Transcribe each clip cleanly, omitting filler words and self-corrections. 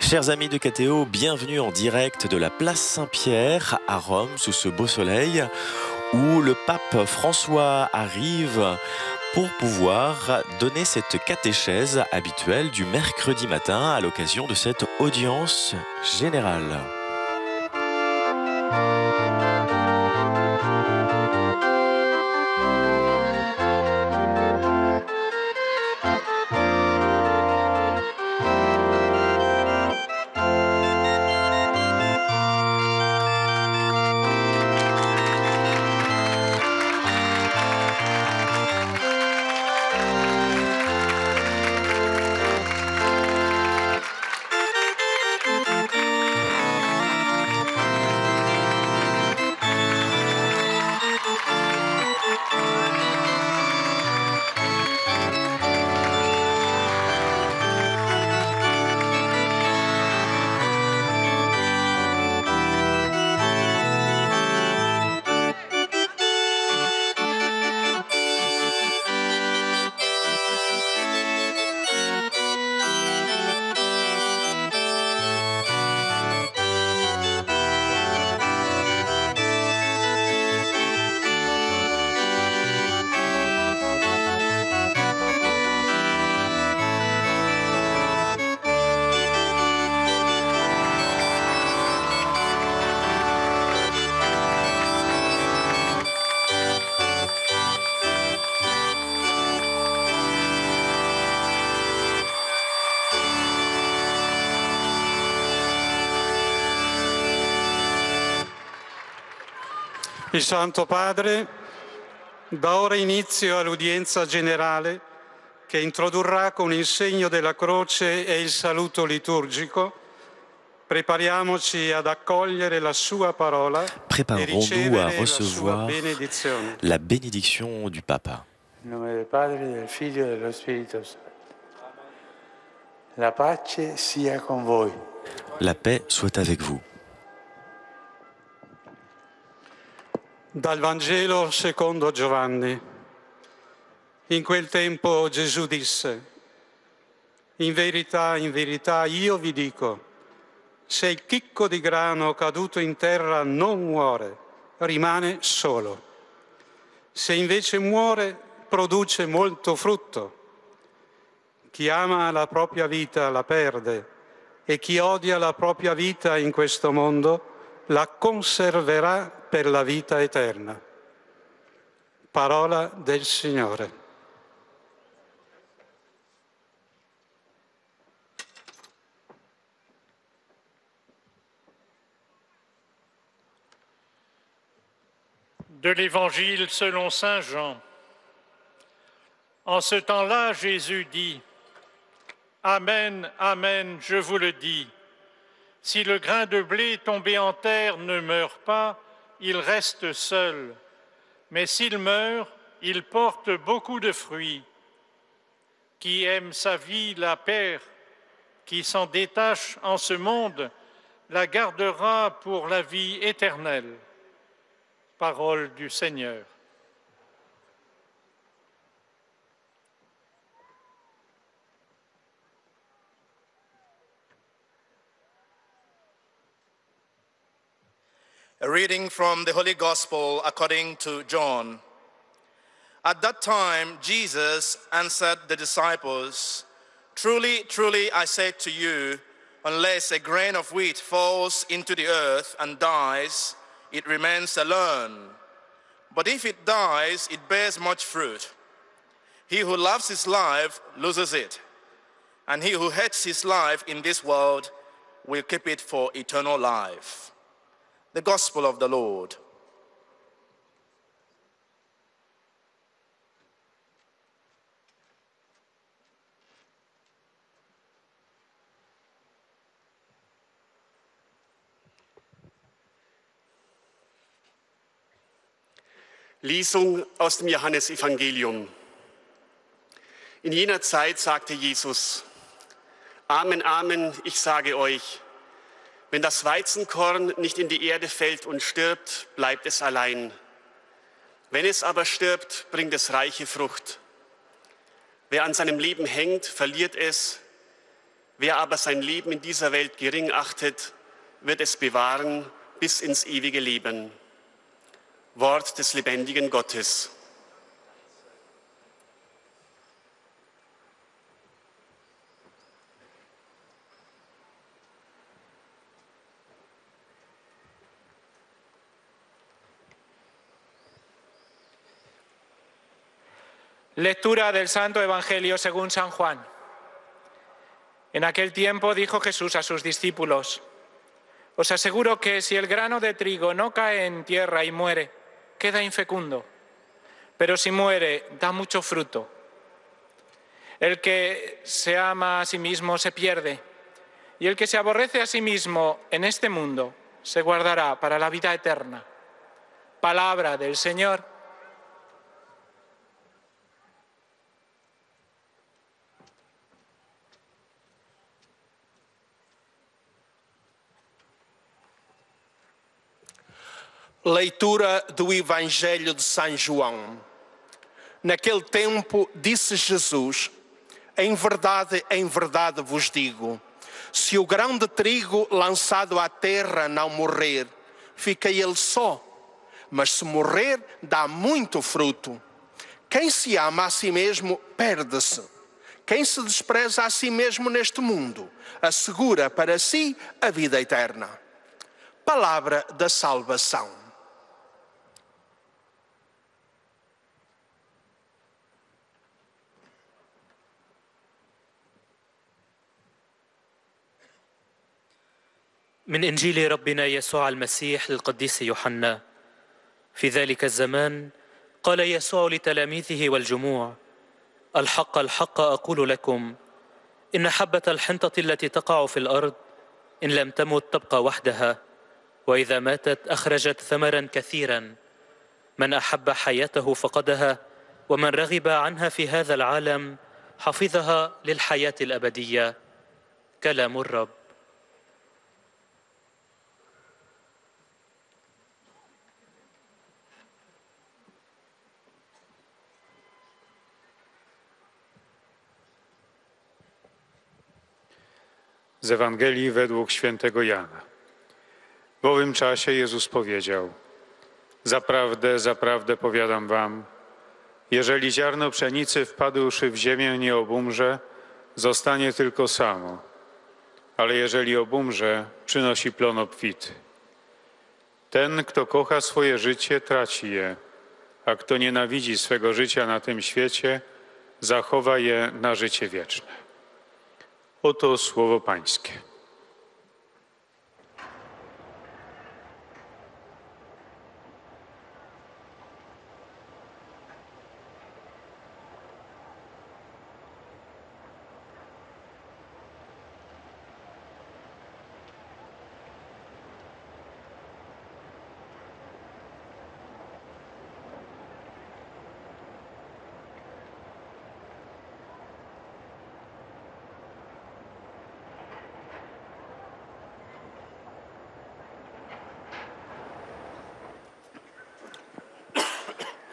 Chers amis de KTO, bienvenue en direct de la place Saint-Pierre à Rome sous ce beau soleil où le pape François arrive pour pouvoir donner cette catéchèse habituelle du mercredi matin à l'occasion de cette audience générale. Il Santo Padre dà ora inizio all'udienza generale che introdurrà con il segno della croce e il saluto liturgico. Prepariamoci ad accogliere la sua parola e ricevere la sua benedizione. La bénédiction du Papa. In nome del Padre, del Figlio e dello Spirito Santo. La pace sia con voi. La paix soit avec vous. Dal Vangelo secondo Giovanni. In quel tempo Gesù disse: in verità, io vi dico, se il chicco di grano caduto in terra non muore, rimane solo. Se invece muore, produce molto frutto. Chi ama la propria vita la perde, e chi odia la propria vita in questo mondo la conserverà per la vita eterna. Parola del Signore. De l'Évangile selon Saint Jean. En ce temps-là, Jésus dit: Amen, amen, je vous le dis. Si le grain de blé tombé en terre ne meurt pas, il reste seul. Mais s'il meurt, il porte beaucoup de fruits. Qui aime sa vie la perd, qui s'en détache en ce monde la gardera pour la vie éternelle. Parole du Seigneur. A reading from the Holy Gospel according to John. At that time, Jesus answered the disciples, Truly, truly, I say to you, unless a grain of wheat falls into the earth and dies, it remains alone. But if it dies, it bears much fruit. He who loves his life loses it, and he who hates his life in this world will keep it for eternal life. The Gospel of the Lord. Lesung aus dem Johannesevangelium. In jener Zeit sagte Jesus: Amen, Amen, ich sage euch, wenn das Weizenkorn nicht in die Erde fällt und stirbt, bleibt es allein. Wenn es aber stirbt, bringt es reiche Frucht. Wer an seinem Leben hängt, verliert es. Wer aber sein Leben in dieser Welt gering achtet, wird es bewahren bis ins ewige Leben. Wort des lebendigen Gottes. Lectura del Santo Evangelio según San Juan. En aquel tiempo dijo Jesús a sus discípulos: os aseguro que si el grano de trigo no cae en tierra y muere, queda infecundo, pero si muere, da mucho fruto. El que se ama a sí mismo se pierde, y el que se aborrece a sí mismo en este mundo se guardará para la vida eterna. Palabra del Señor. Leitura do Evangelho de São João. Naquele tempo disse Jesus: em verdade vos digo, se o grão de trigo lançado à terra não morrer, fica ele só, mas se morrer, dá muito fruto. Quem se ama a si mesmo, perde-se. Quem se despreza a si mesmo neste mundo, assegura para si a vida eterna. Palavra da salvação. من إنجيل ربنا يسوع المسيح للقديس يوحنا. في ذلك الزمان قال يسوع لتلاميذه والجموع: الحق الحق أقول لكم، إن حبة الحنطة التي تقع في الأرض إن لم تمت تبقى وحدها، وإذا ماتت أخرجت ثمرا كثيرا. من أحب حياته فقدها، ومن رغب عنها في هذا العالم حفظها للحياة الأبدية. كلام الرب. Z Ewangelii według świętego Jana. W owym czasie Jezus powiedział: zaprawdę, zaprawdę powiadam wam, jeżeli ziarno pszenicy wpadłszy w ziemię nie obumrze, zostanie tylko samo, ale jeżeli obumrze, przynosi plon obfity. Ten, kto kocha swoje życie, traci je, a kto nienawidzi swego życia na tym świecie, zachowa je na życie wieczne. Oto słowo Pańskie.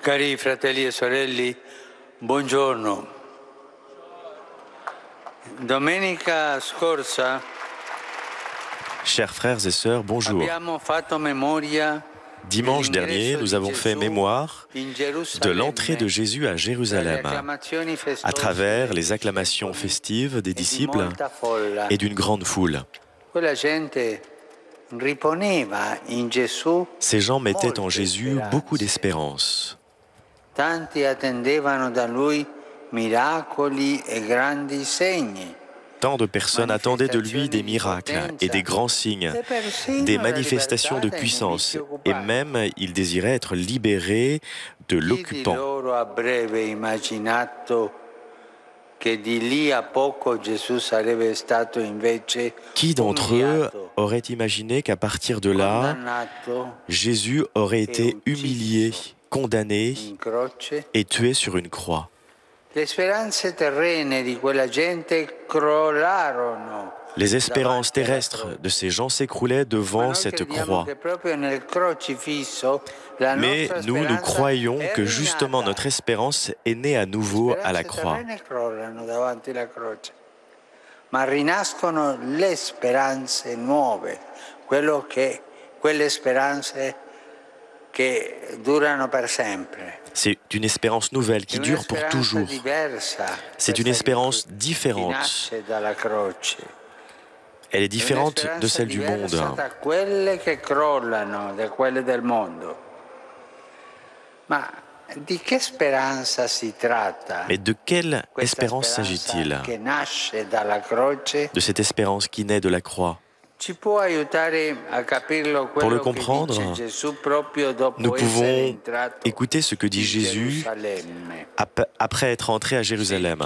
Cari fratelli e sorelle, buongiorno. Domenica scorsa Chers frères et sœurs, bonjour. abbiamo fatto memoria Dimanche dernier, nous avons fait mémoire de l'entrée de Jésus à Jérusalem à travers les acclamations festives des disciples et d'une grande foule. Ces gens mettaient en Jésus beaucoup d'espérance. Tanti attendevano da lui miracoli e grandi segni. Tant de personnes attendaient de lui des miracles et des grands signes, des manifestations de puissance, et même il désirait être libéré de l'occupant. Qui d'entre eux aurait imaginé qu'à partir de là, Jésus aurait été humilié, condamné et tué sur une croix? Les espérances terrestres de ces gens s'écroulaient devant cette croix. Mais nous croyons que justement notre espérance est née à nouveau à la croix. ma rinascono le speranze nuove, quelle speranze che durano per sempre. C'est une espérance nouvelle qui dure pour toujours. C'est une espérance différente. Elle est différente de celle du monde. Mais de quelle espérance s'agit-il? De cette espérance qui naît de la croix. Pour le comprendre, nous pouvons écouter ce que dit Jésus après être entré à Jérusalem.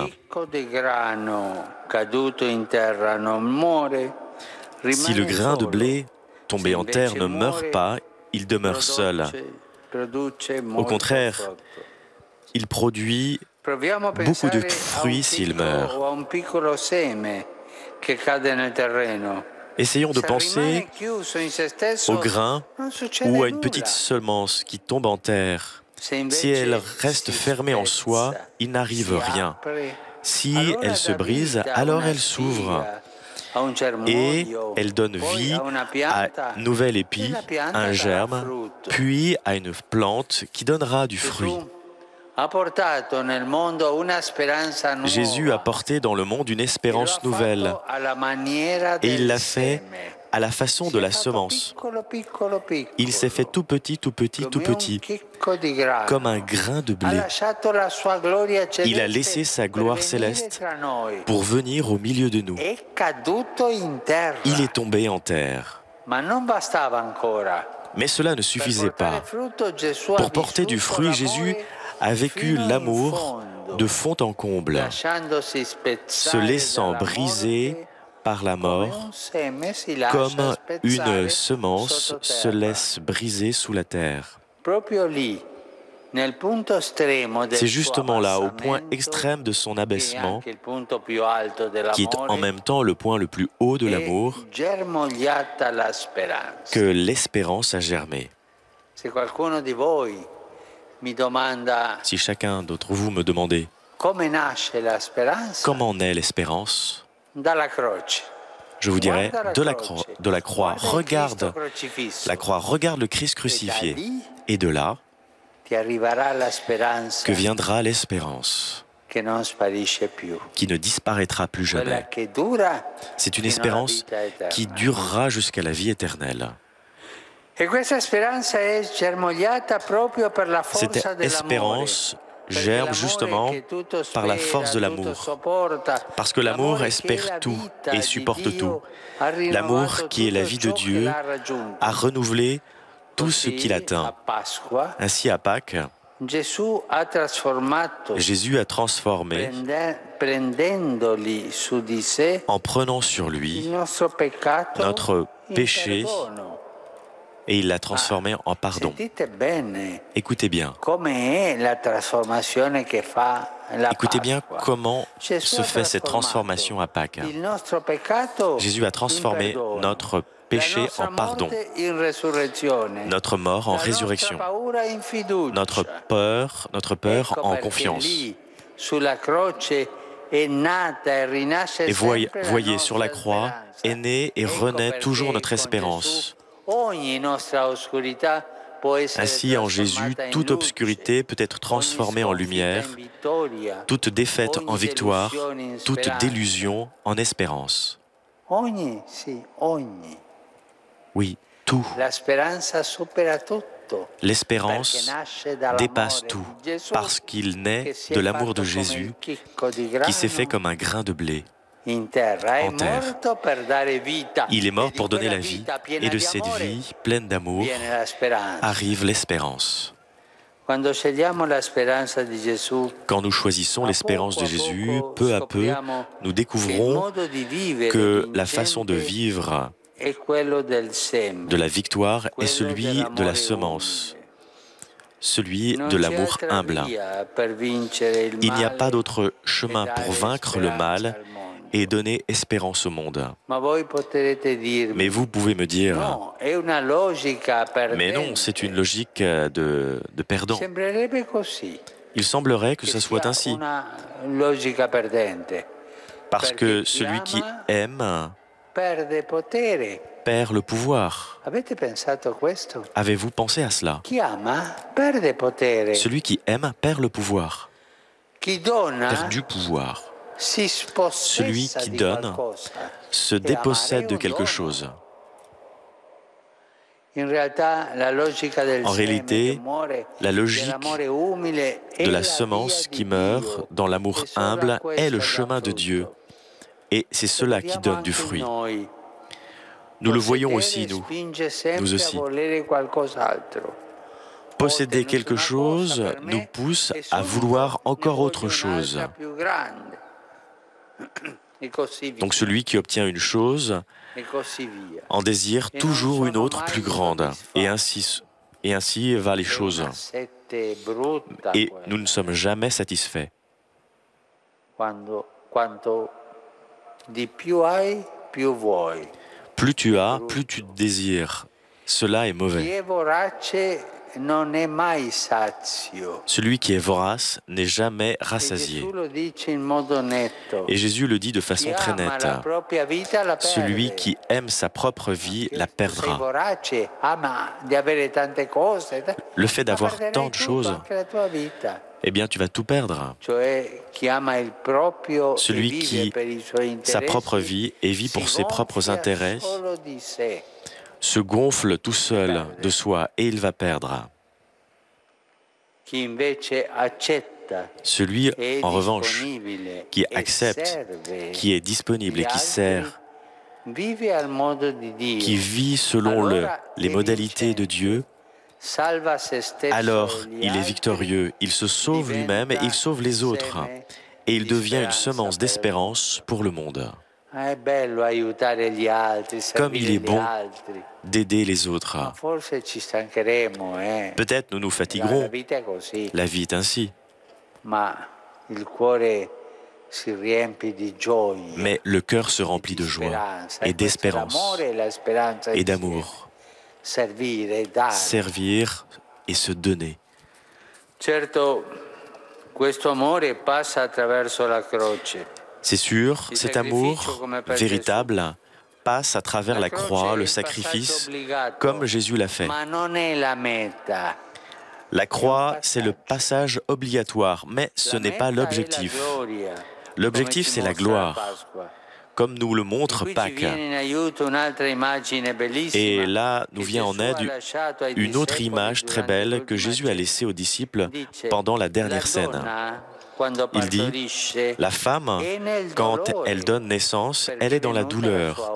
Si le grain de blé tombé en terre ne meurt pas, il demeure seul. Au contraire, il produit beaucoup de fruits s'il meurt. Essayons de penser au grain ou à une petite semence qui tombe en terre. Si elle reste fermée en soi, il n'arrive rien. Si elle se brise, alors elle s'ouvre et elle donne vie à un nouvel épi, un germe, puis à une plante qui donnera du fruit. Jésus a porté dans le monde une espérance nouvelle et il l'a fait à la façon de la semence. Il s'est fait tout petit, tout petit, tout petit, comme un grain de blé. Il a laissé sa gloire céleste pour venir au milieu de nous. Il est tombé en terre. Mais cela ne suffisait pas. Pour porter du fruit, Jésus a vécu l'amour de fond en comble, se laissant briser par la mort, comme une semence se laisse briser sous la terre. C'est justement là, au point extrême de son abaissement, qui est en même temps le point le plus haut de l'amour, que l'espérance a germé. Si chacun d'entre vous me demandait comment naît l'espérance, je vous dirais de la croix. Regarde la croix, regarde le Christ crucifié. Et de là, que viendra l'espérance qui ne disparaîtra plus jamais. C'est une espérance qui durera jusqu'à la vie éternelle. Cette espérance germe justement par la force de l'amour, parce que l'amour espère tout et supporte tout. L'amour qui est la vie de Dieu a renouvelé tout ce qu'il atteint. Ainsi à Pâques, Jésus a transformé, en prenant sur lui notre péché, et il l'a transformé en pardon. Écoutez bien. Écoutez bien comment se fait cette transformation à Pâques. Jésus a transformé notre péché en pardon, notre mort en résurrection, notre peur en confiance. Et voyez, sur la croix est née et renaît toujours notre espérance. Ainsi, en Jésus, toute obscurité peut être transformée en lumière, toute défaite en victoire, toute délusion en espérance. Oui, tout. L'espérance dépasse tout, parce qu'il naît de l'amour de Jésus qui s'est fait comme un grain de blé en terre. Il est mort pour donner la vie, et de cette vie pleine d'amour arrive l'espérance. Quand nous choisissons l'espérance de Jésus, peu à peu, nous découvrons que la façon de vivre de la victoire est celui de la semence, celui de l'amour humble. Il n'y a pas d'autre chemin pour vaincre le mal et donner espérance au monde. Mais vous pouvez me dire, mais non, c'est une logique de perdant. Il semblerait que ce soit ainsi. Parce que celui qui aime perd le pouvoir. Avez-vous pensé à cela? Celui qui aime perd le pouvoir, perd du pouvoir. Celui qui donne se dépossède de quelque chose. En réalité, la logique de la semence qui meurt dans l'amour humble est le chemin de Dieu. Et c'est cela qui donne du fruit. Nous le voyons aussi, nous aussi. Posséder quelque chose nous pousse à vouloir encore autre chose. Donc celui qui obtient une chose en désire toujours une autre plus grande. Et ainsi va les choses. Et nous ne sommes jamais satisfaits. Plus tu as, plus tu désires. Cela est mauvais. Celui qui est vorace n'est jamais rassasié. Et Jésus le dit de façon très nette. Celui qui aime sa propre vie la perdra. Le fait d'avoir tant de choses, eh bien tu vas tout perdre. Celui qui sa propre vie et vit pour ses propres intérêts se gonfle tout seul de soi et il va perdre. Celui, en revanche, qui accepte, qui est disponible et qui sert, qui vit selon les modalités de Dieu, alors il est victorieux, il se sauve lui-même et il sauve les autres, et il devient une semence d'espérance pour le monde. Comme il est bon d'aider les autres. Peut-être nous nous fatiguerons, la vie est ainsi. Mais le cœur se remplit de joie et d'espérance et d'amour. Servir et se donner. C'est sûr, cet amour véritable passe à travers la croix, le sacrifice, comme Jésus l'a fait. La croix, c'est le passage obligatoire, mais ce n'est pas l'objectif. L'objectif, c'est la gloire, comme nous le montre Pâques. Et là, nous vient en aide une autre image très belle que Jésus a laissée aux disciples pendant la dernière scène. Il dit, la femme, quand elle donne naissance, elle est dans la douleur,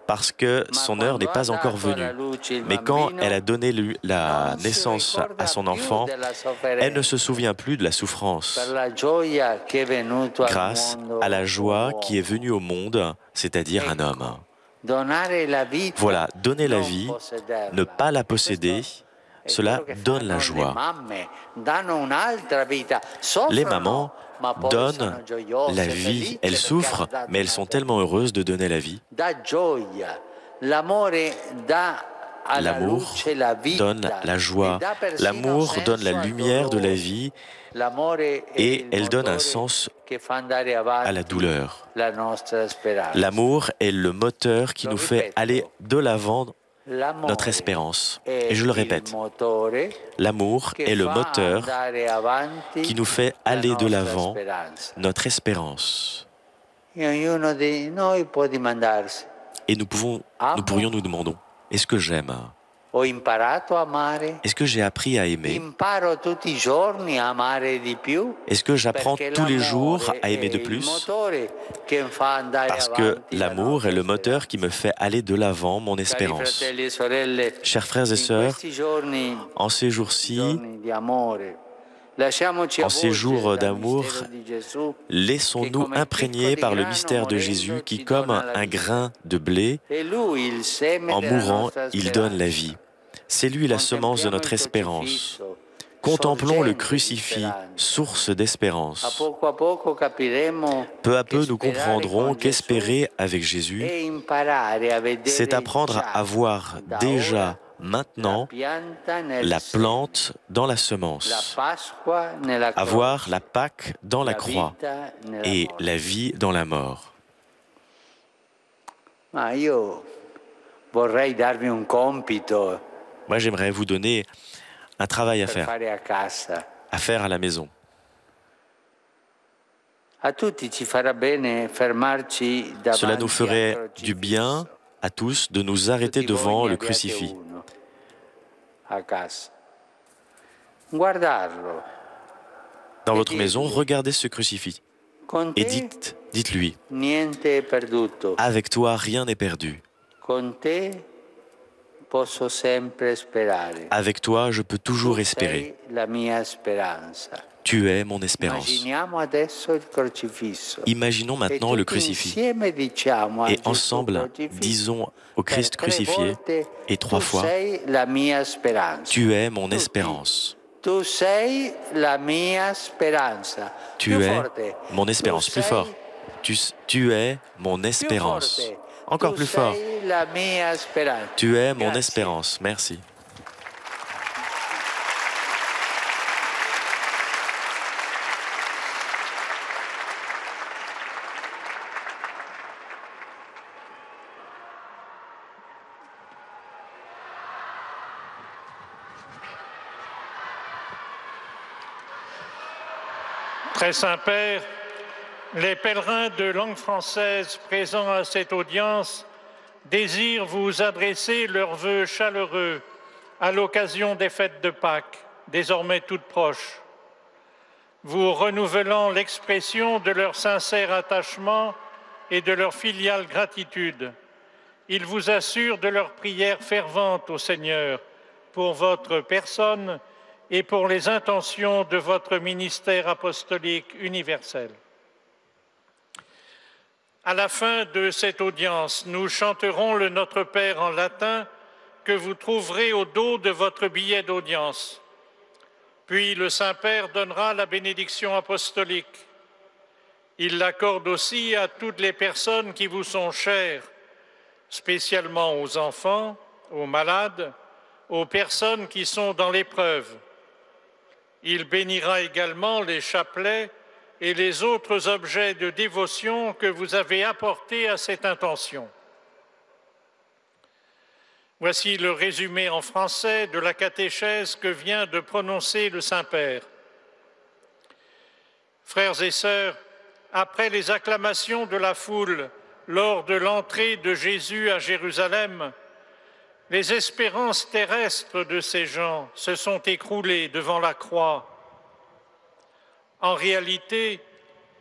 parce que son heure n'est pas encore venue. Mais quand elle a donné la naissance à son enfant, elle ne se souvient plus de la souffrance, grâce à la joie qui est venue au monde, c'est-à-dire un homme. Voilà, donner la vie, ne pas la posséder, cela donne la joie. Les mamans donnent la vie, elles souffrent, mais elles sont tellement heureuses de donner la vie. L'amour donne la joie, l'amour donne la lumière de la vie et elle donne un sens à la douleur. L'amour est le moteur qui nous fait aller de l'avant notre espérance. Et je le répète, l'amour est le moteur qui nous fait aller de l'avant notre espérance. Et nous pourrions nous demander, est-ce que j'aime? Est-ce que j'ai appris à aimer? Est-ce que j'apprends tous les jours à aimer de plus? Parce que l'amour est le moteur qui me fait aller de l'avant mon espérance. Chers frères et sœurs, en ces jours-ci, en ces jours d'amour, laissons-nous imprégner par le mystère de Jésus qui, comme un grain de blé, en mourant, il donne la vie. C'est lui la semence de notre espérance. Contemplons le crucifix, source d'espérance. Peu à peu, nous comprendrons qu'espérer avec Jésus, c'est apprendre à voir déjà maintenant la plante dans la semence, avoir la Pâque dans la croix et la vie dans la mort. Ma io vorrei darvi un compito Moi, j'aimerais vous donner un travail per fare a casa. à faire à la maison. A tutti ci farà bene fermarci Cela nous davanti ferait al du crocifisso. bien à tous de nous arrêter Tutti voi devant ne le abbiate crucifix uno a casa. Guardarlo. dans Et votre maison, dirgli, regardez ce crucifix con et te dites-lui, niente è perduto. avec toi, rien n'est perdu. Con te posso sempre sperare. Avec toi, je peux toujours Tu espérer. sei la mia speranza. Tu es mon espérance. Immaginiamo adesso il crocifisso. Imaginons maintenant le crucifix. Insieme diciamo a Et Gesù ensemble, crocifisso disons au per Christ 3 crucifié volte, et 3 tu fois, sei la mia speranza. tu es mon espérance. Tu sei la mia speranza. Tu Più es forte. mon espérance. Tu Plus sei fort. Tu es mon più espérance. forte. Encore Tu plus fort. sei la mia speranza. Tu es mon Grazie. espérance. Merci. Très Saint-Père, les pèlerins de langue française présents à cette audience désirent vous adresser leurs vœux chaleureux à l'occasion des fêtes de Pâques, désormais toutes proches, vous renouvelant l'expression de leur sincère attachement et de leur filiale gratitude. Ils vous assurent de leur prière fervente au Seigneur pour votre personne et pour les intentions de votre ministère apostolique universel. À la fin de cette audience, nous chanterons le Notre Père en latin que vous trouverez au dos de votre billet d'audience. Puis le Saint-Père donnera la bénédiction apostolique. Il l'accorde aussi à toutes les personnes qui vous sont chères, spécialement aux enfants, aux malades, aux personnes qui sont dans l'épreuve. Il bénira également les chapelets et les autres objets de dévotion que vous avez apportés à cette intention. Voici le résumé en français de la catéchèse que vient de prononcer le Saint-Père. Frères et sœurs, après les acclamations de la foule lors de l'entrée de Jésus à Jérusalem, les espérances terrestres de ces gens se sont écroulées devant la croix. En réalité,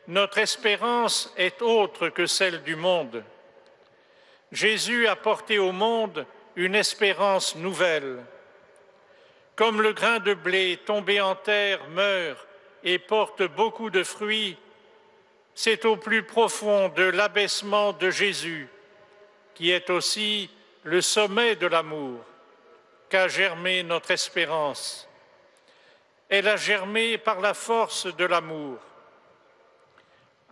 notre espérance est autre que celle du monde. Jésus a porté au monde une espérance nouvelle. Comme le grain de blé tombé en terre meurt et porte beaucoup de fruits, c'est au plus profond de l'abaissement de Jésus, qui est aussi le sommet de l'amour, qu'a germé notre espérance. Elle a germé par la force de l'amour.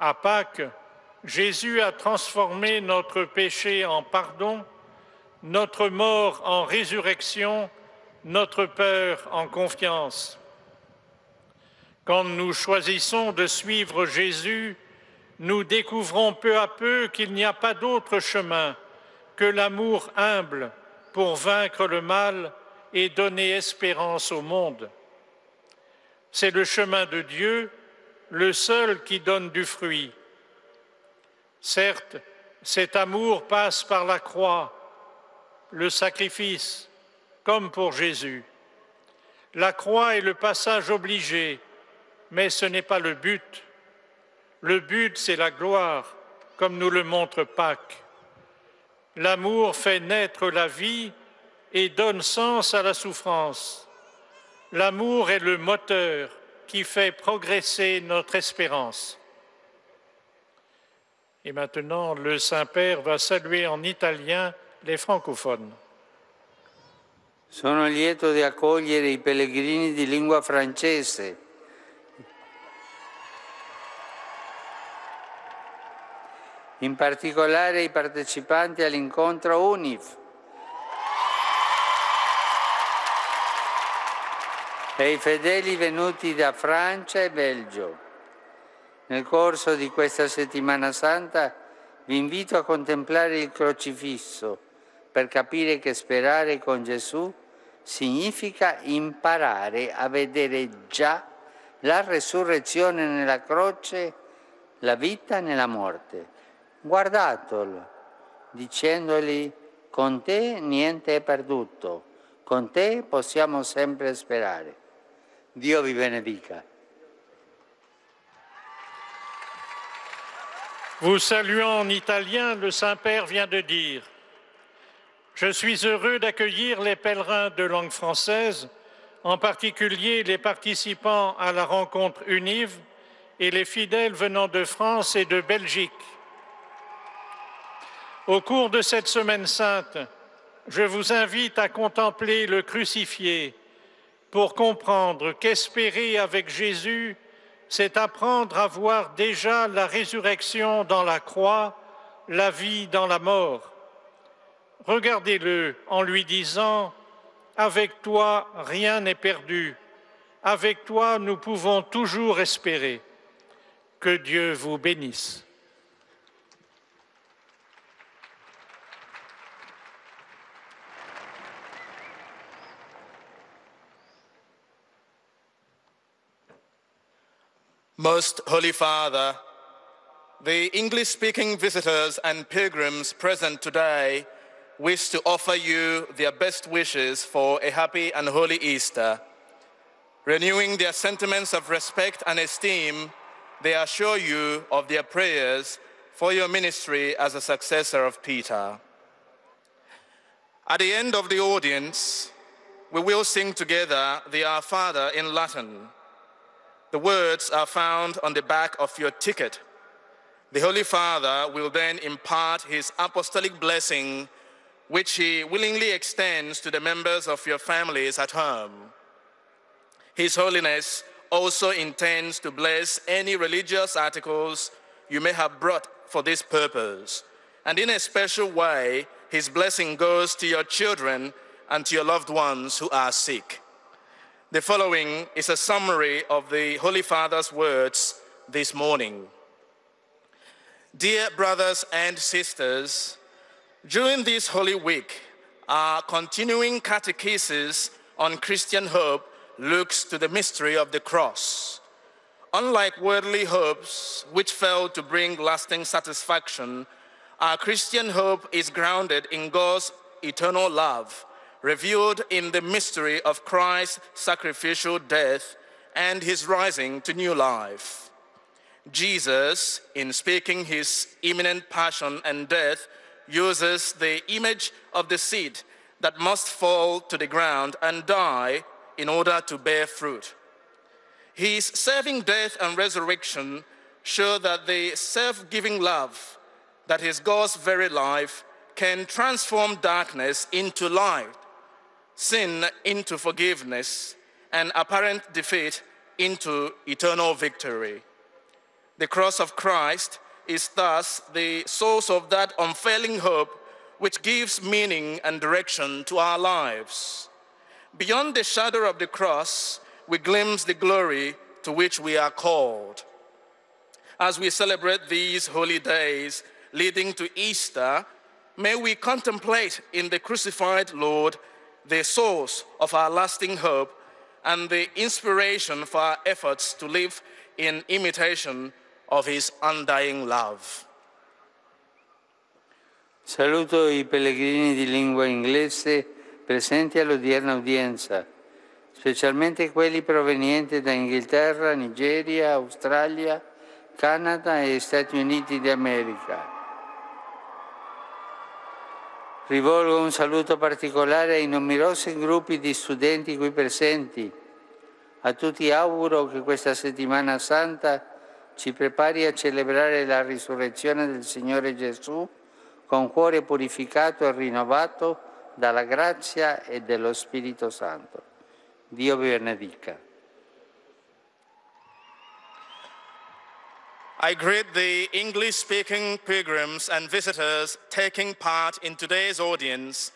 À Pâques, Jésus a transformé notre péché en pardon, notre mort en résurrection, notre peur en confiance. Quand nous choisissons de suivre Jésus, nous découvrons peu à peu qu'il n'y a pas d'autre chemin que l'amour humble pour vaincre le mal et donner espérance au monde. C'est le chemin de Dieu, le seul qui donne du fruit. Certes, cet amour passe par la croix, le sacrifice, comme pour Jésus. La croix est le passage obligé, mais ce n'est pas le but. Le but, c'est la gloire, comme nous le montre Pâques. L'amour fait naître la vie et donne sens à la souffrance. L'amour est le moteur qui fait progresser notre espérance. Et maintenant, le Saint-Père va saluer en italien les francophones. Sono lieto di accogliere i pellegrini di lingua francese. In particolare i partecipanti all'incontro UNIF e i fedeli venuti da Francia e Belgio. Nel corso di questa settimana santa Vi invito a contemplare il crocifisso per capire che sperare con Gesù significa imparare a vedere già la resurrezione nella croce, la vita nella morte. Guardatelo, dicendogli: con te niente è perduto, con te possiamo sempre sperare. Dio vi benedica. Vous saluant en italien, le Saint-Père vient de dire: je suis heureux d'accueillir les pèlerins de langue française, en particulier les participants à la rencontre UNIV et les fidèles venant de France et de Belgique. Au cours de cette Semaine sainte, je vous invite à contempler le crucifié pour comprendre qu'espérer avec Jésus, c'est apprendre à voir déjà la résurrection dans la croix, la vie dans la mort. Regardez-le en lui disant: avec toi, rien n'est perdu. Avec toi, nous pouvons toujours espérer. Que Dieu vous bénisse. Most Holy Father, the English-speaking visitors and pilgrims present today wish to offer you their best wishes for a happy and holy Easter. Renewing their sentiments of respect and esteem, they assure you of their prayers for your ministry as a successor of Peter. At the end of the audience, we will sing together the Our Father in Latin. The words are found on the back of your ticket. The Holy Father will then impart his apostolic blessing, which he willingly extends to the members of your families at home. His Holiness also intends to bless any religious articles you may have brought for this purpose. And in a special way, his blessing goes to your children and to your loved ones who are sick. The following is a summary of the Holy Father's words this morning. Dear brothers and sisters, during this Holy Week, our continuing catechesis on Christian hope looks to the mystery of the cross. Unlike worldly hopes, which fail to bring lasting satisfaction, our Christian hope is grounded in God's eternal love, revealed in the mystery of Christ's sacrificial death and his rising to new life. Jesus, in speaking his imminent passion and death, uses the image of the seed that must fall to the ground and die in order to bear fruit. His saving death and resurrection show that the self-giving love that is God's very life can transform darkness into light, sin into forgiveness, and apparent defeat into eternal victory. The cross of Christ is thus the source of that unfailing hope which gives meaning and direction to our lives. Beyond the shadow of the cross, we glimpse the glory to which we are called. As we celebrate these holy days leading to Easter, may we contemplate in the crucified Lord the source of our lasting hope and the inspiration for our efforts to live in imitation of his undying love. Saluto i pellegrini di lingua inglese presenti all'odierna udienza, specialmente quelli provenienti da Inghilterra, Nigeria, Australia, Canada e Stati Uniti d'America. Rivolgo un saluto particolare ai numerosi gruppi di studenti qui presenti. A tutti auguro che questa settimana santa ci prepari a celebrare la risurrezione del Signore Gesù con cuore purificato e rinnovato dalla grazia e dello Spirito Santo. Dio vi benedica. I greet the English-speaking pilgrims and visitors taking part in today's audience,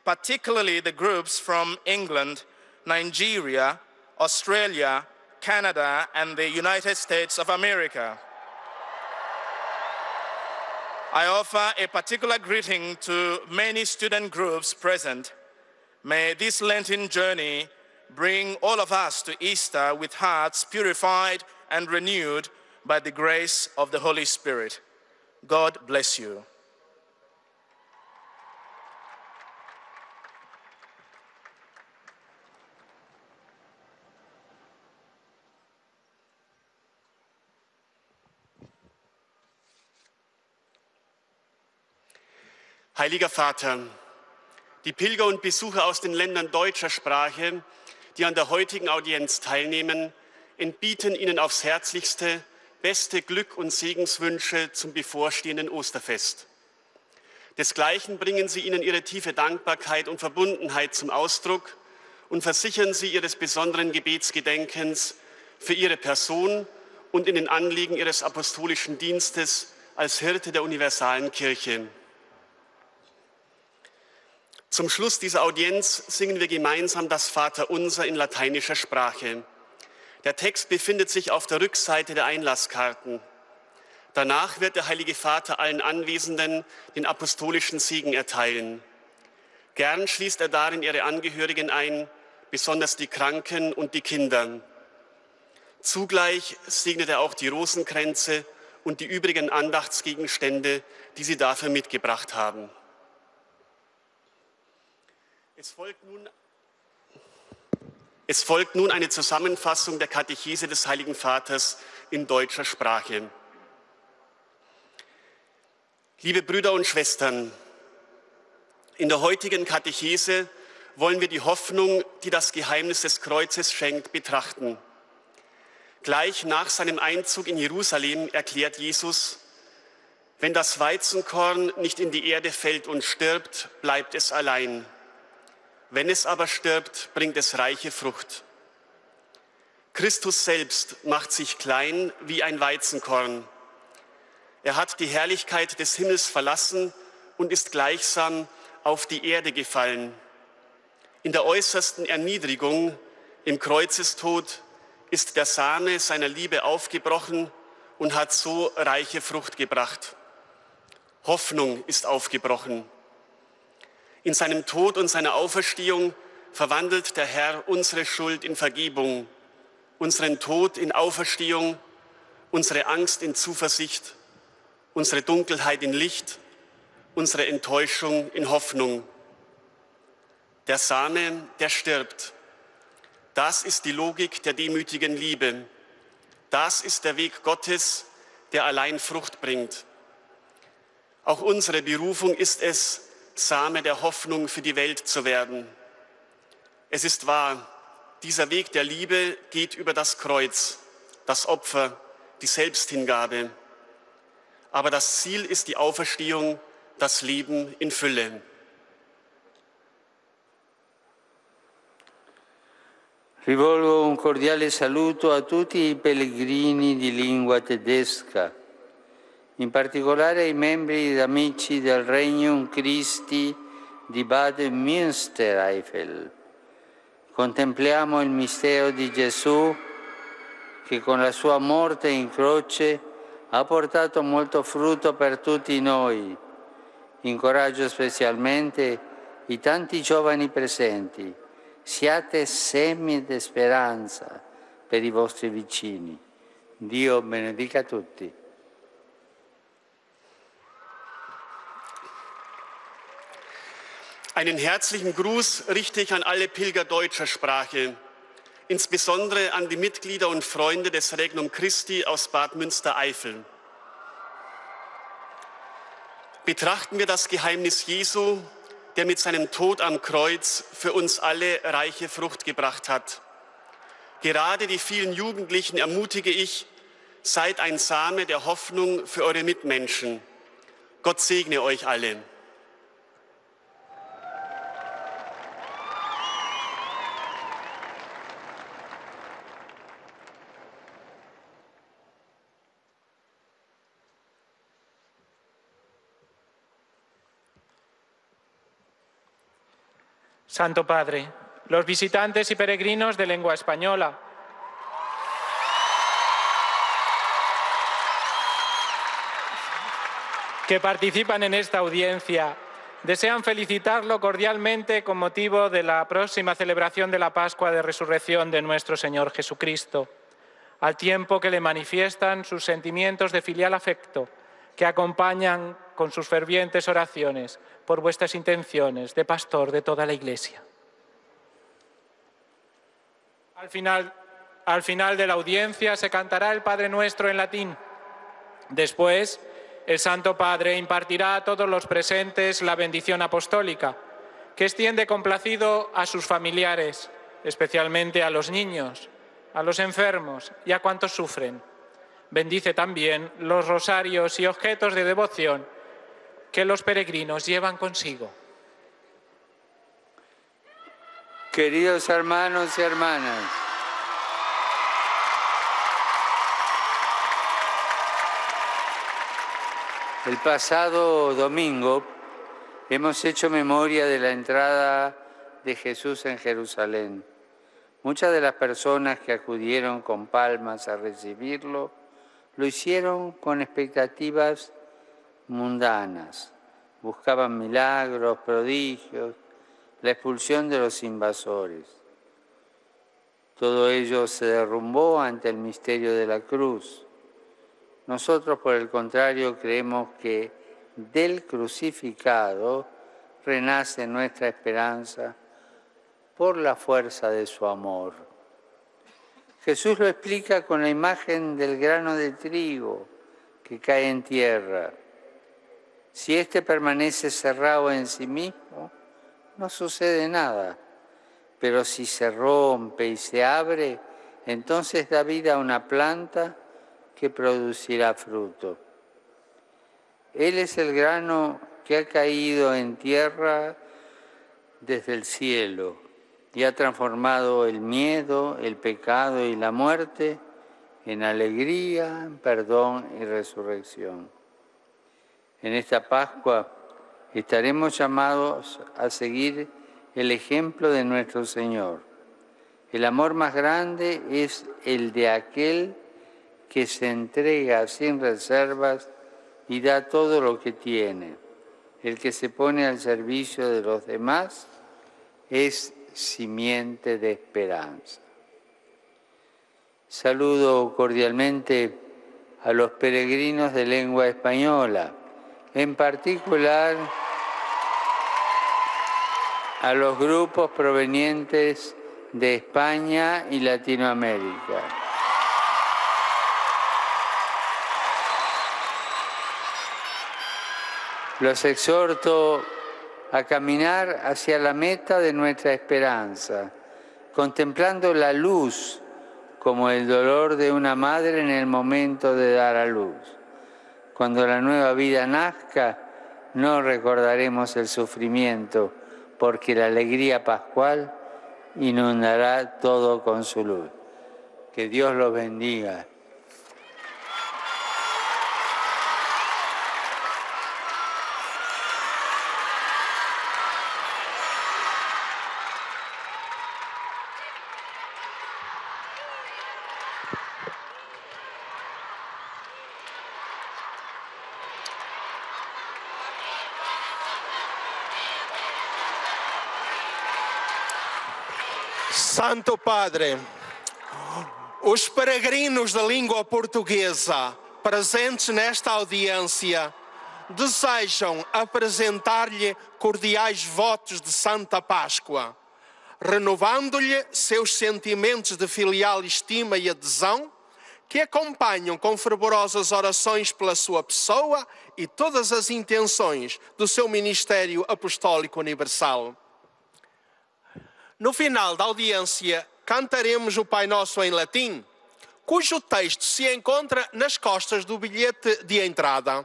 particularly the groups from England, Nigeria, Australia, Canada, and the United States of America. I offer a particular greeting to many student groups present. May this Lenten journey bring all of us to Easter with hearts purified and renewed by the grace of the Holy Spirit. God bless you. Heiliger Vater, die Pilger und Besucher aus den Ländern deutscher Sprache, die an der heutigen Audienz teilnehmen, entbieten Ihnen aufs Herzlichste beste Glück und Segenswünsche zum bevorstehenden Osterfest. Desgleichen bringen Sie Ihnen Ihre tiefe Dankbarkeit und Verbundenheit zum Ausdruck und versichern Sie Ihres besonderen Gebetsgedenkens für Ihre Person und in den Anliegen Ihres apostolischen Dienstes als Hirte der universalen Kirche. Zum Schluss dieser Audienz singen wir gemeinsam das Vaterunser in lateinischer Sprache. Der Text befindet sich auf der Rückseite der Einlasskarten. Danach wird der Heilige Vater allen Anwesenden den apostolischen Segen erteilen. Gern schließt er darin ihre Angehörigen ein, besonders die Kranken und die Kinder. Zugleich segnet er auch die Rosenkränze und die übrigen Andachtsgegenstände, die sie dafür mitgebracht haben. Es folgt nun eine Zusammenfassung der Katechese des Heiligen Vaters in deutscher Sprache. Liebe Brüder und Schwestern, in der heutigen Katechese wollen wir die Hoffnung, die das Geheimnis des Kreuzes schenkt, betrachten. Gleich nach seinem Einzug in Jerusalem erklärt Jesus: Wenn das Weizenkorn nicht in die Erde fällt und stirbt, bleibt es allein. Wenn es aber stirbt, bringt es reiche Frucht. Christus selbst macht sich klein wie ein Weizenkorn. Er hat die Herrlichkeit des Himmels verlassen und ist gleichsam auf die Erde gefallen. In der äußersten Erniedrigung, im Kreuzestod, ist der Same seiner Liebe aufgebrochen und hat so reiche Frucht gebracht. Hoffnung ist aufgebrochen. In seinem Tod und seiner Auferstehung verwandelt der Herr unsere Schuld in Vergebung, unseren Tod in Auferstehung, unsere Angst in Zuversicht, unsere Dunkelheit in Licht, unsere Enttäuschung in Hoffnung. Der Same, der stirbt. Das ist die Logik der demütigen Liebe. Das ist der Weg Gottes, der allein Frucht bringt. Auch unsere Berufung ist es, Same der Hoffnung für die Welt zu werden. Es ist wahr, dieser Weg der Liebe geht über das Kreuz, das Opfer, die Selbsthingabe. Aber das Ziel ist die Auferstehung, das Leben in Fülle. Rivolgo un cordiale saluto a tutti i pellegrini di lingua tedesca, in particolare ai membri ed amici del Regnum Christi di Bad Münstereifel. Contempliamo il mistero di Gesù che con la sua morte in croce ha portato molto frutto per tutti noi. Incoraggio specialmente i tanti giovani presenti. Siate semi di speranza per i vostri vicini. Dio benedica tutti. Einen herzlichen Gruß richte ich an alle Pilger deutscher Sprache, insbesondere an die Mitglieder und Freunde des Regnum Christi aus Bad Münstereifel. Betrachten wir das Geheimnis Jesu, der mit seinem Tod am Kreuz für uns alle reiche Frucht gebracht hat. Gerade die vielen Jugendlichen ermutige ich, seid ein Same der Hoffnung für eure Mitmenschen. Gott segne euch alle. Santo Padre, los visitantes y peregrinos de lengua española, que participan en esta audiencia desean felicitarlo cordialmente con motivo de la próxima celebración de la Pascua de Resurrección de nuestro Señor Jesucristo, al tiempo que le manifiestan sus sentimientos de filial afecto, que acompañan con sus fervientes oraciones por vuestras intenciones de pastor de toda la Iglesia. Al final de la audiencia se cantará el Padre Nuestro en latín. Después, el Santo Padre impartirá a todos los presentes la bendición apostólica, que extiende complacido a sus familiares, especialmente a los niños, a los enfermos y a cuantos sufren. Bendice también los rosarios y objetos de devoción que los peregrinos llevan consigo. Queridos hermanos y hermanas, el pasado domingo hemos hecho memoria de la entrada de Jesús en Jerusalén. Muchas de las personas que acudieron con palmas a recibirlo lo hicieron con expectativas mundanas. Buscaban milagros, prodigios, la expulsión de los invasores. Todo ello se derrumbó ante el misterio de la cruz. Nosotros, por el contrario, creemos que del crucificado renace nuestra esperanza por la fuerza de su amor. Jesús lo explica con la imagen del grano de trigo que cae en tierra. Si éste permanece cerrado en sí mismo, no sucede nada. Pero si se rompe y se abre, entonces da vida a una planta que producirá fruto. Él es el grano que ha caído en tierra desde el cielo y ha transformado el miedo, el pecado y la muerte en alegría, perdón y resurrección. En esta Pascua estaremos llamados a seguir el ejemplo de nuestro Señor. El amor más grande es el de aquel que se entrega sin reservas y da todo lo que tiene. El que se pone al servicio de los demás es simiente de esperanza. Saludo cordialmente a los peregrinos de lengua española, en particular a los grupos provenientes de España y Latinoamérica. Los exhorto a caminar hacia la meta de nuestra esperanza, contemplando la luz como el dolor de una madre en el momento de dar a luz. Cuando la nueva vida nazca, no recordaremos el sufrimiento, porque la alegría pascual inundará todo con su luz. Que Dios los bendiga. Santo Padre, os peregrinos da língua portuguesa presentes nesta audiência desejam apresentar-lhe cordiais votos de Santa Páscoa, renovando-lhe seus sentimentos de filial estima e adesão, que acompanham com fervorosas orações pela sua pessoa e todas as intenções do seu ministério apostólico universal. No final da audiência, cantaremos o Pai Nosso em latim, cujo texto se encontra nas costas do bilhete de entrada.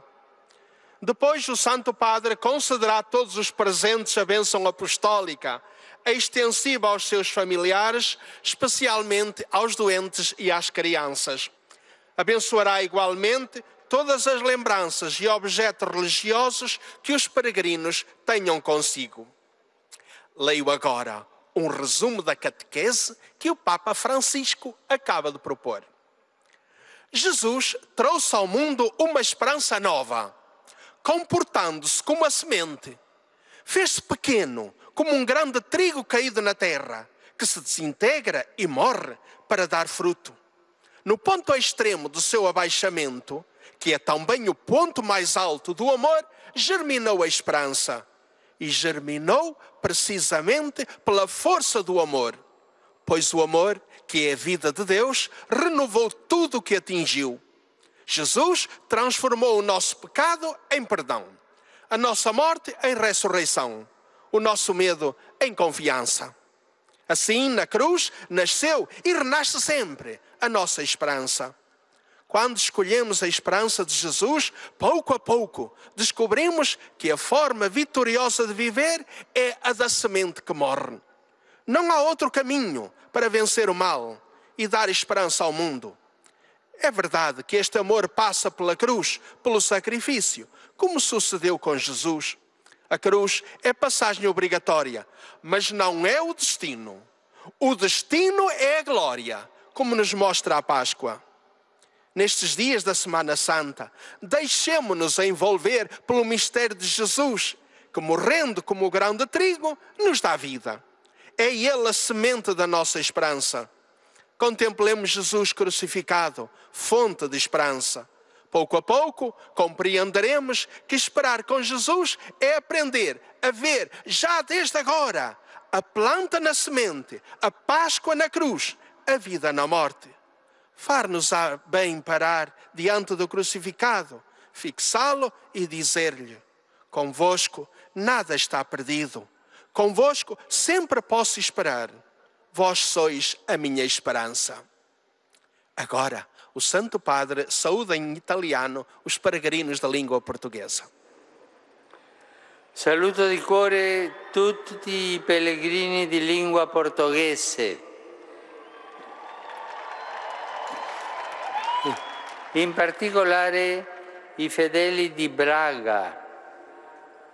Depois, o Santo Padre concederá a todos os presentes a bênção apostólica, extensiva aos seus familiares, especialmente aos doentes e às crianças. Abençoará igualmente todas as lembranças e objetos religiosos que os peregrinos tenham consigo. Leio agora um resumo da catequese que o Papa Francisco acaba de propor. Jesus trouxe ao mundo uma esperança nova. comportando-se como a semente. Fez-se pequeno, como um grão de trigo caído na terra, que se desintegra e morre para dar fruto. No ponto extremo do seu abaixamento, que é também o ponto mais alto do amor, germinou a esperança. E germinou precisamente pela força do amor. Pois o amor, que é a vida de Deus, renovou tudo o que atingiu. Jesus transformou o nosso pecado em perdão, a nossa morte em ressurreição, o nosso medo em confiança. Assim, na cruz, nasceu e renasce sempre a nossa esperança. Quando escolhemos a esperança de Jesus, pouco a pouco, descobrimos que a forma vitoriosa de viver é a da semente que morre. Não há outro caminho para vencer o mal e dar esperança ao mundo. É verdade que este amor passa pela cruz, pelo sacrifício, como sucedeu com Jesus. A cruz é passagem obrigatória, mas não é o destino. O destino é a glória, como nos mostra a Páscoa. Nestes dias da Semana Santa, deixemo-nos envolver pelo mistério de Jesus, que morrendo como o grão de trigo, nos dá vida. É Ele a semente da nossa esperança. Contemplemos Jesus crucificado, fonte de esperança. Pouco a pouco, compreenderemos que esperar com Jesus é aprender a ver, já desde agora, a planta na semente, a Páscoa na cruz, a vida na morte. Far-nos-á bem parar diante do crucificado, fixá-lo e dizer-lhe: convosco nada está perdido. Convosco sempre posso esperar. Vós sois a minha esperança. Agora, o Santo Padre saúda em italiano os peregrinos da língua portuguesa. Saluto di cuore tutti i pellegrini di lingua portoghese. In particolare i fedeli di Braga,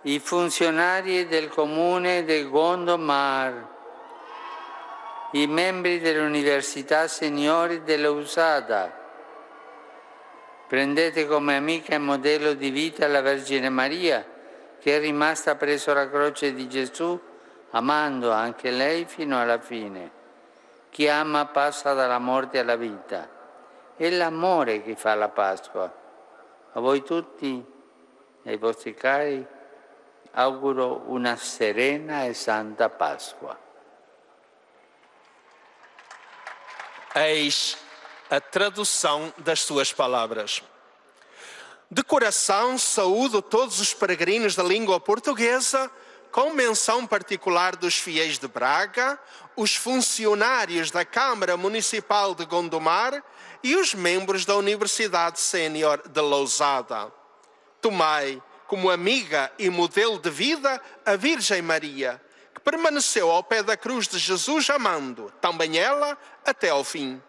i funzionari del comune di Gondomar, i membri dell'Università Signori della Usada. Prendete come amica e modello di vita la Vergine Maria, che è rimasta presso la croce di Gesù, amando anche lei fino alla fine. Chi ama passa dalla morte alla vita. È l'amore che fa la Pasqua. A voi tutti e ai vostri cari auguro una serena e santa Pasqua. Eis a tradução das suas palavras. De coração saúdo todos os peregrinos da língua portuguesa, com menção particular dos fiéis de Braga, os funcionários da Câmara Municipal de Gondomar e os membros da Universidade Sénior de Lousada. Tomai como amiga e modelo de vida a Virgem Maria, que permaneceu ao pé da cruz de Jesus amando, também ela, até ao fim.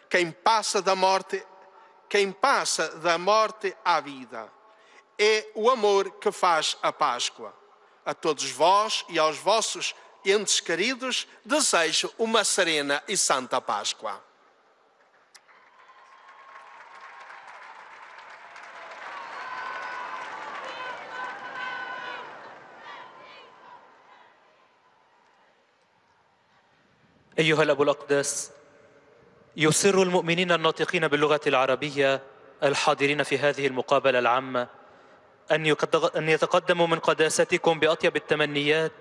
Quem passa da morte à vida. É o amor que faz a Páscoa. A todos vós e aos vossos entes queridos, desejo uma serena e santa Páscoa. أيها الأب الأقدس، يسر المؤمنين الناطقين باللغة العربية الحاضرين في هذه المقابلة العامة أن يتقدموا من قداستكم بأطيب التمنيات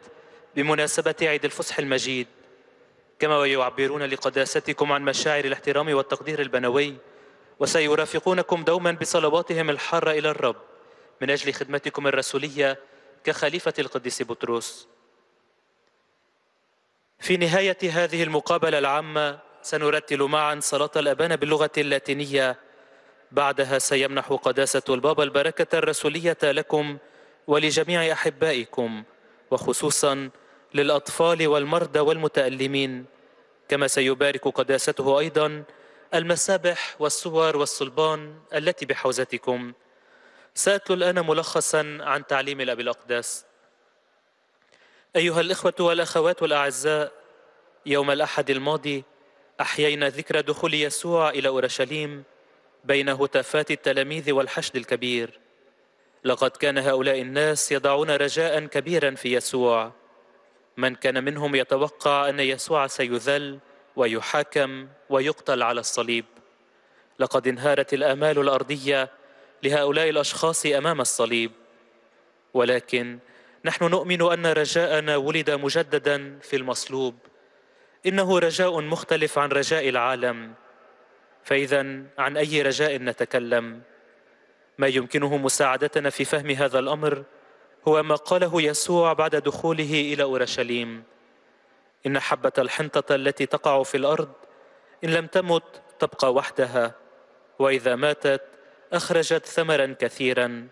بمناسبة عيد الفصح المجيد، كما ويعبرون لقداستكم عن مشاعر الاحترام والتقدير البنوي، وسيرافقونكم دوما بصلواتهم الحارة إلى الرب من أجل خدمتكم الرسولية كخليفة القديس بطرس. في نهاية هذه المقابلة العامة سنرتل معا صلاة الأبانة باللغة اللاتينية. بعدها سيمنح قداسة البابا البركة الرسولية لكم ولجميع أحبائكم، وخصوصا للأطفال والمرضى والمتألمين، كما سيبارك قداسته أيضا المسابح والصور والصلبان التي بحوزتكم. سأتلو الآن ملخصا عن تعليم الأب الأقدس. أيها الإخوة والأخوات الأعزاء، يوم الأحد الماضي أحيينا ذكرى دخول يسوع إلى أورشليم بين هتافات التلاميذ والحشد الكبير. لقد كان هؤلاء الناس يضعون رجاء كبيرا في يسوع. من كان منهم يتوقع أن يسوع سيذل ويحاكم ويقتل على الصليب. لقد انهارت الآمال الأرضية لهؤلاء الأشخاص أمام الصليب، ولكن نحن نؤمن أن رجاءنا ولد مجددا في المصلوب. إنه رجاء مختلف عن رجاء العالم. فإذا عن أي رجاء نتكلم؟ ما يمكنه مساعدتنا في فهم هذا الأمر هو ما قاله يسوع بعد دخوله إلى أورشليم: إن حبة الحنطة التي تقع في الأرض إن لم تمت تبقى وحدها، وإذا ماتت أخرجت ثمرا كثيرا.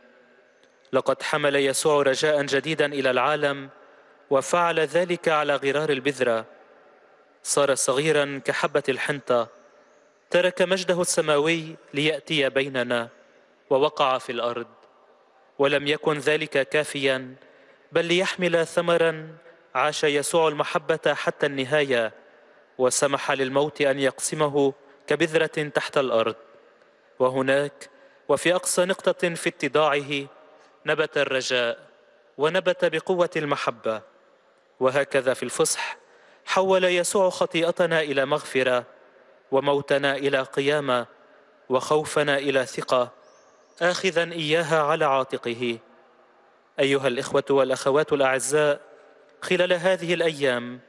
لقد حمل يسوع رجاء جديدا إلى العالم، وفعل ذلك على غرار البذرة. صار صغيرا كحبة الحنطة، ترك مجده السماوي ليأتي بيننا ووقع في الأرض. ولم يكن ذلك كافيا، بل ليحمل ثمرا عاش يسوع المحبة حتى النهاية، وسمح للموت أن يقسمه كبذرة تحت الأرض. وهناك وفي أقصى نقطة في اتضاعه نبت الرجاء، ونبت بقوة المحبة. وهكذا في الفصح حول يسوع خطيئتنا إلى مغفرة، وموتنا إلى قيامة، وخوفنا إلى ثقة، آخذا إياها على عاتقه. أيها الإخوة والأخوات الأعزاء، خلال هذه الأيام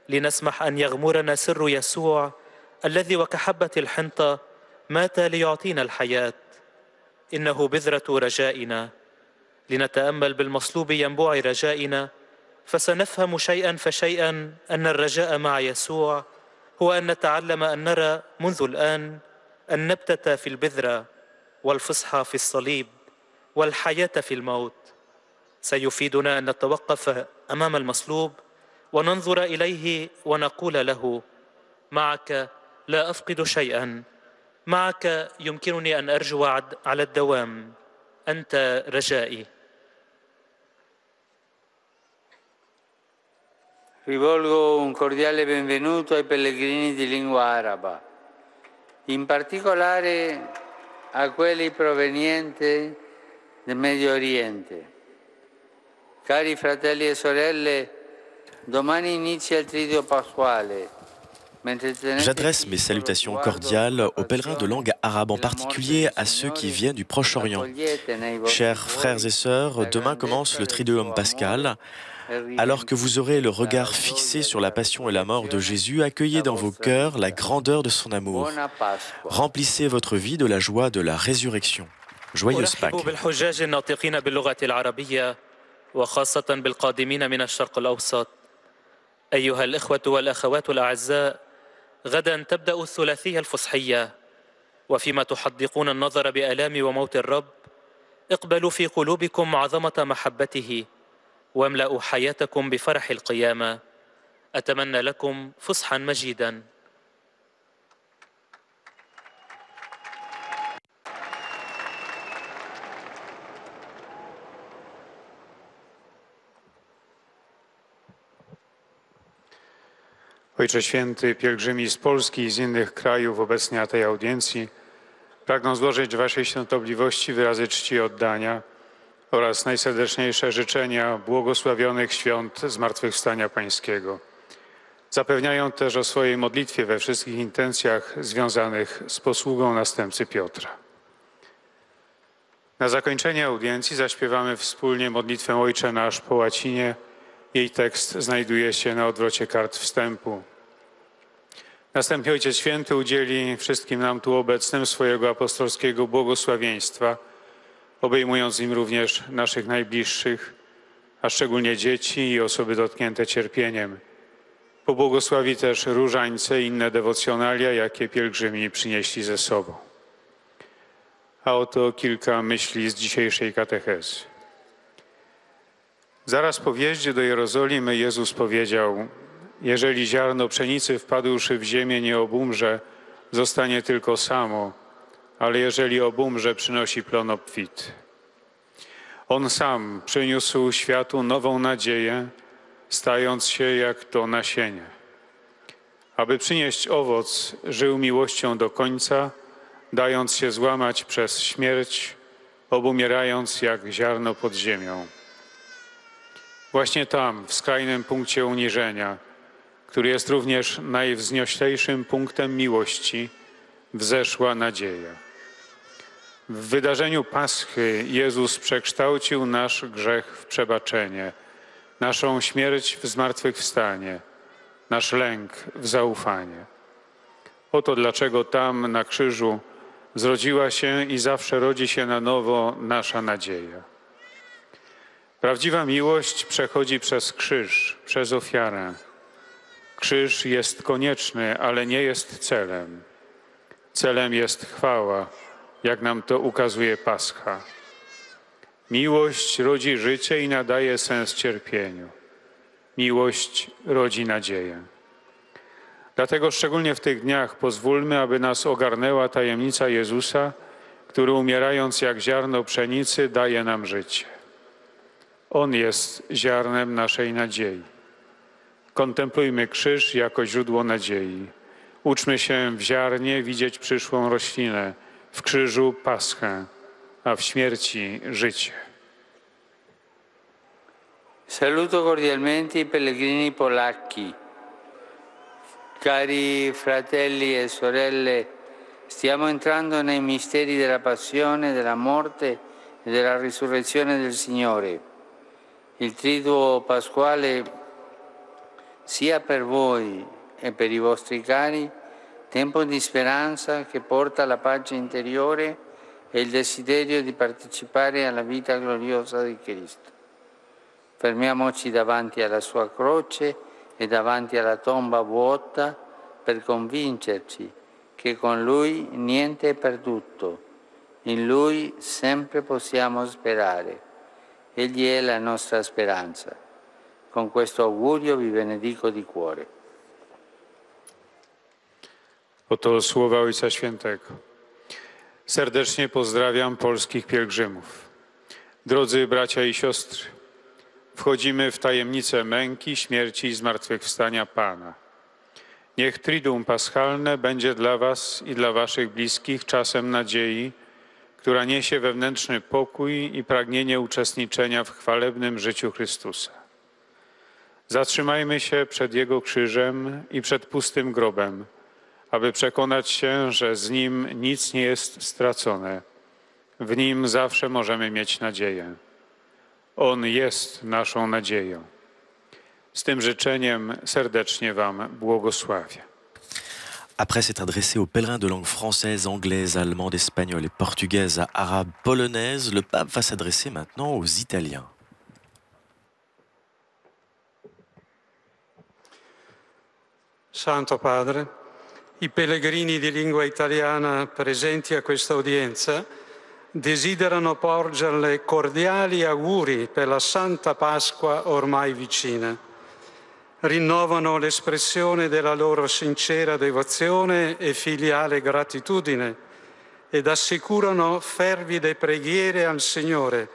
لنسمح أن يغمرنا سر يسوع الذي وكحبة الحنطة مات ليعطينا الحياة. إنه بذرة رجائنا. لنتأمل بالمصلوب ينبوع رجائنا، فسنفهم شيئا فشيئا أن الرجاء مع يسوع هو أن نتعلم أن نرى منذ الآن النبتة في البذرة، والفصح في الصليب، والحياة في الموت. سيفيدنا أن نتوقف أمام المصلوب وننظر إليه ونقول له: معك لا أفقد شيئا، معك يمكنني أن أرجو على الدوام، أنت رجائي. Rivolgo un cordiale benvenuto ai pellegrini di lingua araba, in particolare a quelli provenienti del Medio Oriente. Cari fratelli e sorelle, domani inizia il Triduo Pasquale. J'adresse mes salutations cordiales aux pèlerins de langue arabe, en particulier à ceux qui viennent du Proche-Orient. Chers frères et sœurs, demain commence le Triduum pascal. Alors que vous aurez le regard fixé sur la passion et la mort de Jésus, accueillez dans vos cœurs la grandeur de son amour. Remplissez votre vie de la joie de la résurrection. Joyeuse Pâques. وخاصة بالقادمين من الشرق الأوسط. أيها الإخوة والأخوات الأعزاء، غدا تبدأ الثلاثية الفصحية، وفيما تحدقون النظر بآلام وموت الرب، اقبلوا في قلوبكم عظمة محبته، واملأوا حياتكم بفرح القيامة. أتمنى لكم فصحا مجيدا. Ojcze Święty, pielgrzymi z Polski i z innych krajów obecnie na tej audiencji pragną złożyć Waszej świątobliwości wyrazy czci i oddania oraz najserdeczniejsze życzenia błogosławionych świąt Zmartwychwstania Pańskiego. Zapewniają też o swojej modlitwie we wszystkich intencjach związanych z posługą następcy Piotra. Na zakończenie audiencji zaśpiewamy wspólnie modlitwę Ojcze Nasz po łacinie. Jej tekst znajduje się na odwrocie kart wstępu. Następnie Ojciec Święty udzieli wszystkim nam tu obecnym swojego apostolskiego błogosławieństwa, obejmując im również naszych najbliższych, a szczególnie dzieci i osoby dotknięte cierpieniem. Pobłogosławi też różańce i inne dewocjonalia, jakie pielgrzymi przynieśli ze sobą. A oto kilka myśli z dzisiejszej katechezy. Zaraz po wjeździe do Jerozolimy Jezus powiedział: jeżeli ziarno pszenicy wpadłszy w ziemię nie obumrze, zostanie tylko samo, ale jeżeli obumrze, przynosi plon obfity. On sam przyniósł światu nową nadzieję, stając się jak to nasienie. Aby przynieść owoc, żył miłością do końca, dając się złamać przez śmierć, obumierając jak ziarno pod ziemią. Właśnie tam, w skrajnym punkcie uniżenia, który jest również najwznioślejszym punktem miłości, wzeszła nadzieja. W wydarzeniu Paschy Jezus przekształcił nasz grzech w przebaczenie, naszą śmierć w zmartwychwstanie, nasz lęk w zaufanie. Oto dlaczego tam, na krzyżu, zrodziła się i zawsze rodzi się na nowo nasza nadzieja. Prawdziwa miłość przechodzi przez krzyż, przez ofiarę. Krzyż jest konieczny, ale nie jest celem. Celem jest chwała, jak nam to ukazuje Pascha. Miłość rodzi życie i nadaje sens cierpieniu. Miłość rodzi nadzieję. Dlatego szczególnie w tych dniach pozwólmy, aby nas ogarnęła tajemnica Jezusa, który umierając jak ziarno pszenicy daje nam życie. On jest ziarnem naszej nadziei. Kontemplujmy krzyż jako źródło nadziei. Uczmy się w ziarnie widzieć przyszłą roślinę, w krzyżu Paschę, a w śmierci życie. Saluto cordialmente i pellegrini polacchi. Cari fratelli e sorelle, stiamo entrando nei misteri della passione, della morte e della risurrezione del Signore. Il triduo pasquale sia per voi e per i vostri cari tempo di speranza che porta la pace interiore e il desiderio di partecipare alla vita gloriosa di Cristo. Fermiamoci davanti alla sua croce e davanti alla tomba vuota per convincerci che con Lui niente è perduto, in Lui sempre possiamo sperare. Egli è la nostra speranza. Con questo augurio vi benedico di cuore. Oto słowa Ojca Świętego. Serdecznie pozdrawiam polskich pielgrzymów. Drodzy bracia i siostry, wchodzimy w tajemnicę męki, śmierci i zmartwychwstania Pana. Niech Triduum Paschalne będzie dla was i dla waszych bliskich czasem nadziei, która niesie wewnętrzny pokój i pragnienie uczestniczenia w chwalebnym życiu Chrystusa. Zatrzymajmy się przed Jego krzyżem i przed pustym grobem, aby przekonać się, że z Nim nic nie jest stracone. W Nim zawsze możemy mieć nadzieję. On jest naszą nadzieją. Z tym życzeniem serdecznie wam błogosławię. Après s'être adressé aux pèlerins de langue française, anglaise, allemande, espagnole et portugaise, arabe, polonaise, le pape va s'adresser maintenant aux Italiens. Santo Padre, i pellegrini di lingua italiana presenti a questa udienza desiderano porgerle cordiali auguri per la Santa Pasqua ormai vicina. Rinnovano l'espressione della loro sincera devozione e filiale gratitudine ed assicurano fervide preghiere al Signore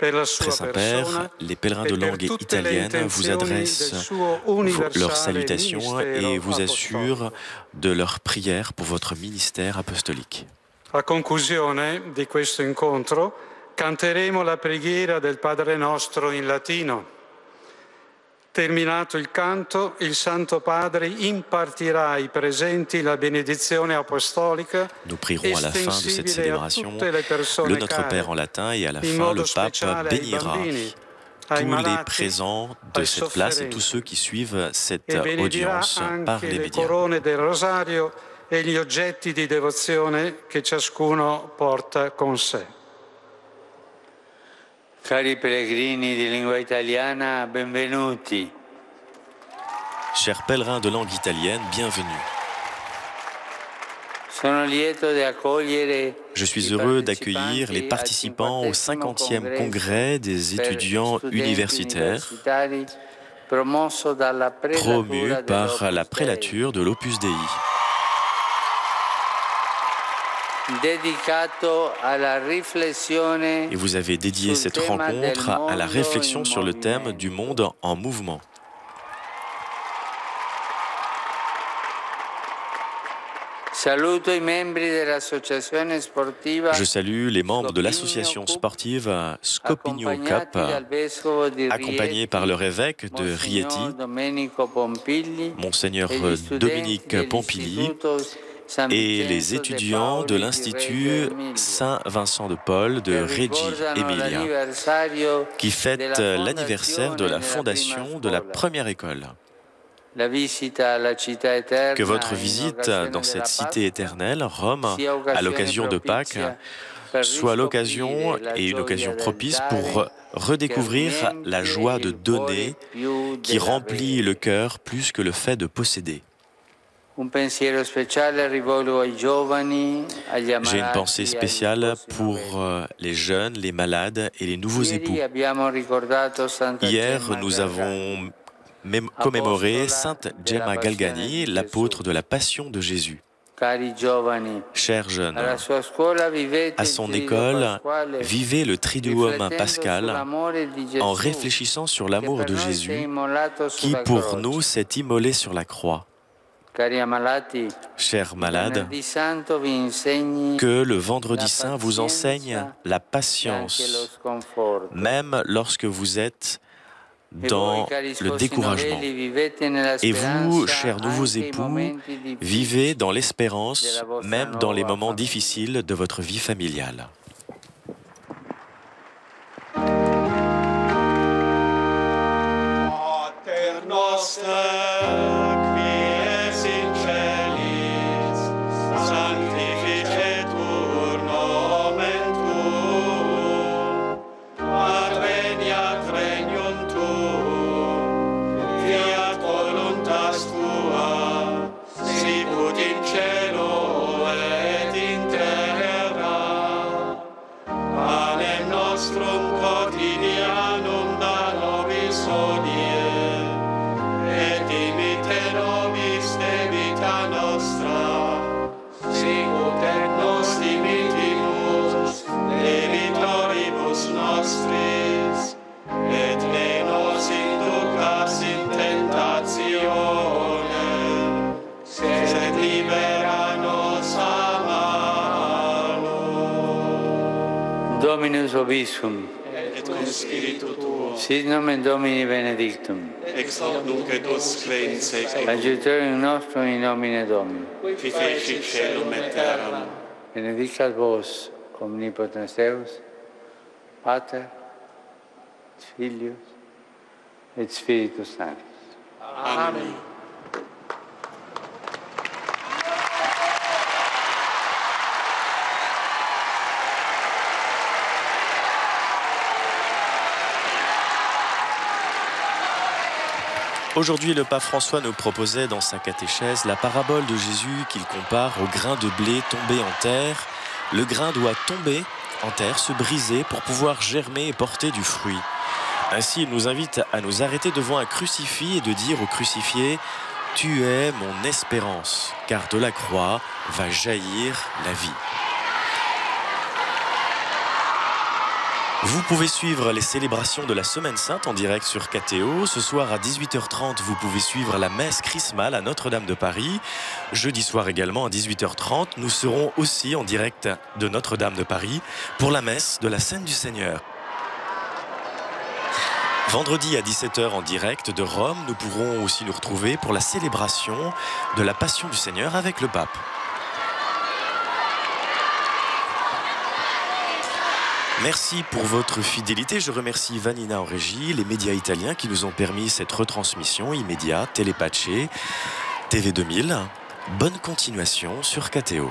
per la sua Très Saint-Père, persona les pèlerins de e per langue tutte le italienne vous intenzioni del adressent suo leurs universale salutations et vous ministero assurent apostolico. de leur prière pour votre ministère apostolique. A conclusione di questo incontro canteremo la preghiera del Padre Nostro in latino. Terminato il canto, il Santo Padre impartirà ai presenti la benedizione apostolica. Nous prierons à la fin de cette célébration le Notre Père en latin et à la fin le pape bénira tous les présents de cette place et tous ceux qui suivent cette audience par les le médias. corone del rosario e gli oggetti di devozione che ciascuno porta con sé. Cari pellegrini di lingua italiana, benvenuti. Chers pèlerins de langue italienne, bienvenue. Sono lieto di accogliere Je suis heureux d'accueillir les participants au 50e congrès des étudiants universitaires promus par la prélature de l'Opus Dei. Et vous avez dédié cette rencontre à la réflexion sur le thème du monde en mouvement. Je salue les membres de l'association sportive Scopigno Cup, accompagnés par leur évêque de Rieti, Monseigneur Dominique Pompili, et les étudiants de l'Institut Saint-Vincent de Paul de Reggio Emilia, qui fêtent l'anniversaire de la fondation de la première école. Que votre visite dans cette cité éternelle, Rome, à l'occasion de Pâques, soit l'occasion et une occasion propice pour redécouvrir la joie de donner qui remplit le cœur plus que le fait de posséder. J'ai une pensée spéciale pour les jeunes, les malades et les nouveaux époux. Hier, nous avons commémoré Sainte Gemma Galgani, l'apôtre de la Passion de Jésus. Chers jeunes, à son école, vivez le Triduum pascal en réfléchissant sur l'amour de Jésus qui, pour nous, s'est immolé sur la croix. Chers malades, que le Vendredi Saint vous enseigne la patience, même lorsque vous êtes dans le découragement. Et vous, chers nouveaux époux, vivez dans l'espérance, même dans les moments difficiles de votre vie familiale. Dominus vobiscum, et cum spiritu tuo, sit nomen Domini benedictum, ex hoc nunc et usque in saeculum, adjutorium nostrum in nomine Domini, qui fecit caelum et terram, benedicat vos, omnipotens Deus, Pater, Filius, et Spiritus Sanctus. Amen. Aujourd'hui, le pape François nous proposait dans sa catéchèse la parabole de Jésus qu'il compare au grain de blé tombé en terre. Le grain doit tomber en terre, se briser pour pouvoir germer et porter du fruit. Ainsi, il nous invite à nous arrêter devant un crucifix et de dire au crucifié « Tu es mon espérance, car de la croix va jaillir la vie ». Vous pouvez suivre les célébrations de la Semaine Sainte en direct sur KTO. Ce soir à 18h30, vous pouvez suivre la messe chrismale à Notre-Dame de Paris. Jeudi soir également à 18h30, nous serons aussi en direct de Notre-Dame de Paris pour la messe de la Scène du Seigneur. Vendredi à 17h en direct de Rome, nous pourrons aussi nous retrouver pour la célébration de la Passion du Seigneur avec le pape. Merci pour votre fidélité. Je remercie Vanina en régie, les médias italiens qui nous ont permis cette retransmission immédiate, Telepatché, TV 2000. Bonne continuation sur KTO.